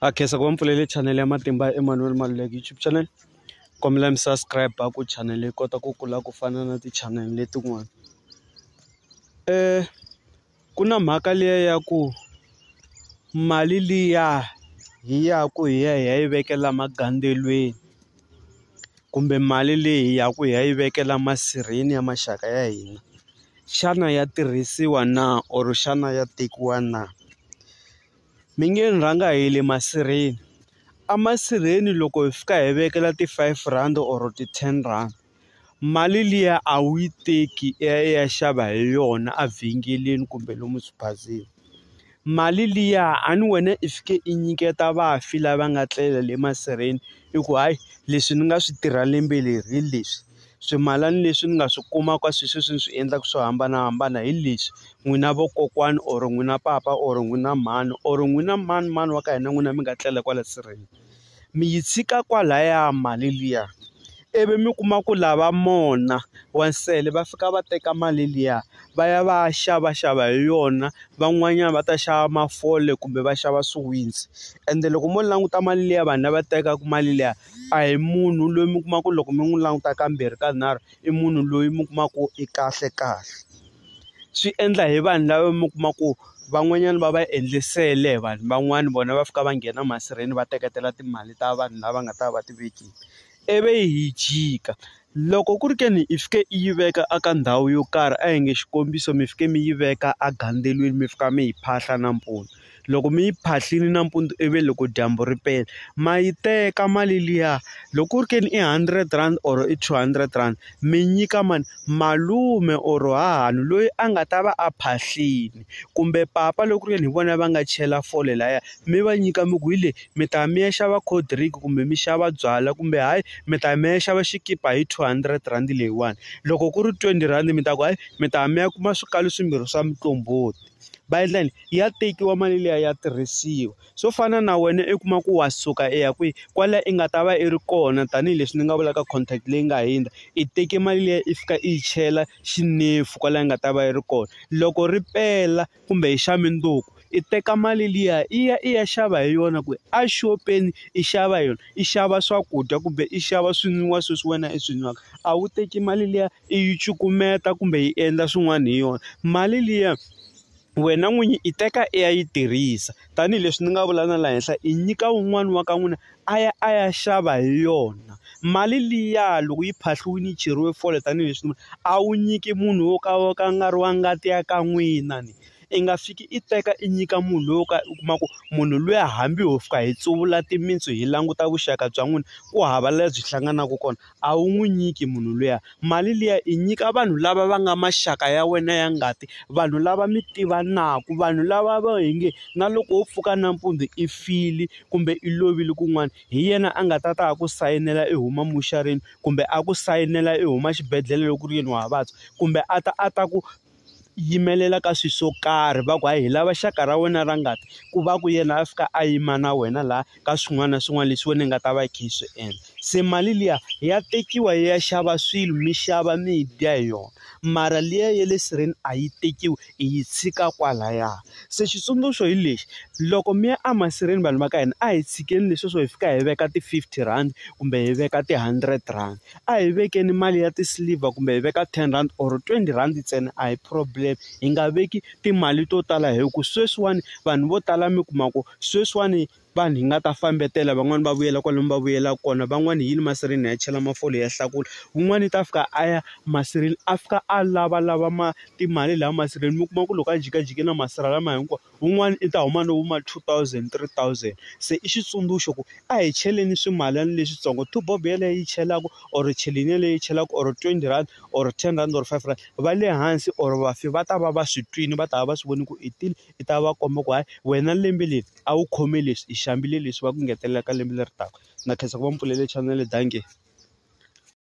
Akhensa ku va mpfulele channel ya Matimba Emmanuel Maluleke YouTube channel. Kombela mi subscribe ku channel yi kota ku kula ku fana na ti-channel letin'wana. Ku na mhaka liya ya ku mali liya hi ya ku hi ya yi vekela magandelweni kumbe mali leyi ya ku hi ya yi vekela masirheni ya maxaka ya hina. Xana ya tirhisiwa na or xana ya tekiwa na? Mi nge ni rhanga hi le masirheni. A masirheni loko hi fika hi vekela ti-5 or ti-10 mali liya a wu yi teki ya xava hi yona evhengeleni kumbe lomu swibazini. Mali liya a ni wena i fike i nyiketa vafi lava nga tlela le masirheni i ku hayi leswi ni nga swi tirha lembe leri hi leswi swimalani leswi ni nga swi kumaka sweswi ni swi endlaka swo hambanahambana hi leswi n'wina vokokwani or n'wina papa or n'wina mhani or n'wina mani wa ka hina n'wina mi nga tlela kwala sirheni mi yi tshika kwalaya mali liya ivi mi kuma ku lava mona wansele va fika va teka mali liya va ya va ya xavaxava hi yona. Van'wanyana va ta xava mafole kumbe va xava swiwitsi ende loko mo languta mali liya vanhu lava tekaka mali liya a hi munhu loyi mi kuma ku loko mi n'wi languta kambirhi kanharhu i munhu loyi mi kuma ku i kahle. Swi endla hi vanhu lava mi kuma ku van'wanyana va va endlisele vanhu van'wani vona va fika va nghena masirheni va teketela timali ta vanhu lava nga ta va ti vekile ivi hi jika. Loko ku ri ke ni i fike i yi veka aka ndhawu yo karhi a hi nge xikombiso mi fike mi yi veka egandelweni mi fika mi yi phahla nampundzu. Loko mi yi phahlile nampundzu ivi loko dyambu ri pela ma yi teka mali liya loko ku ri ke ni i R100 or i R200 mi nyika mani malume or hahani loyi a nga ta va a phahlini kumbe papa loko ku ri ke ni hi vona va nga chela fole laya mi va nyika mi ku hi le mi ta mi ya xava cold drink kumbe mi xava byala kumbe hayi mi ta mi ya xava xikipa hi R200 leyiwani. Loko ku ri R20 mi ta ku hayi mi ta mi ya kuma swikalo swimbirhi swa muqombhoti. Va endla yini ya tekiwa mali liya ya tirhisiwa. Swo fana na wena i kuma ku wa suka i ya kwihi kwala i nga ta va i ri kona tanihileswi ni nga vulaka contact leyi nga hundza i teke mali liya i fika i yi chela xinefu kwala i nga ta va i ri kona. Loko ri pela kumbe hi xa mindzuku i teka mali liya i ya xava hi yona ku axopeni i xava hi yona i xava swakudya kumbe i xava swin'wiwa sweswi wena i swi nwaka. A wu teki mali liya i yi cukumeta kumbe yi endla swin'wana hi yona. Mali liya wena n'winyi i teka i ya yi tirhisa tanihileswi ni nga vula na laha henhla i nyika wun'wani wa ka n'wina a ya xava hi yona. Mali liya loko yi phahliwile yi cheriwe fole tanihileswi a wu nyiki munhu wo ka nga ri wa ngati ya ka n'wina ni. I nga fiki i teka i nyika munhu loyi ka u kuma ku munhu luya hambi ho fika hi tsuvula timitsu hi languta vuxaka bya n'wina ku hava lebyi hlanganaka kona a wu n'wi nyiki munhu luya. Mali liya i nyika vanhu lava va nga maxaka ya wena ya ngati vanhu lava mi tivanaka vanhu lava va hi nge na loko wo pfuka nampundzu i file kumbe i lovile kun'wana hi yena a nga ta ku sayinela i huma muxarini kumbe a ku sayinela i huma xibedhlele loko ku ri yini wa vabya kumbe a ta ku yimelela ka swilo swo karhi va ku hayi hi lava xaka ra wena ra ngati ku va ku yena a fika a yima na wena laha ka swin'wana na swin'wana leswi wena nga ta va khe swi endla. Se mali liya ya tekiwa ya xava swilo mi xava mi dya hi yona mara liya ya le sirheni a yi tekiwi i yi tshika kwalaya. Se xitsundzuxo hi lexi loko mi ya emasirheni vanhu va ka hina a hi tshikeni leswi swo hi fika hi veka ti-R50 kumbe hi veka ti-R100 a hi vekeni mali ya ti-silver kumbe hi veka R10 or R20 ntsena a hi problem. Hi nga veki timali to tala hi ku sweswiwani vanhu vo tala mi kuma ku sweswiwani vanhu hi nga ta fambetela van'wani va vuyela kwalomu va vuyela kona van'wani hi yini masirheni ya chela mafole ya hlakula wun'wani ta fika a ya masirheni a fika a lavalava timali laha masirheni mi kuma ku loko a jikajike na masirha lama hinkwawo wun'wani i ta huma no huma 2000 3000. Se i xitsundzuxo ku a hi cheleni swimalana leswitsongo tubob yaleyo yi chelaka or cheleni yaleyo yi chelaka or R20 or R10 or R5 va le hansi or vafi va ta va va swi twini va ta va swi voni ku i tile i ta va komba ku hayi wena lembe leri a wu khome leswi i xambile leswi va ku ngetelela ka lembe leri taka. Na khensa ku va mpfulele channel dange.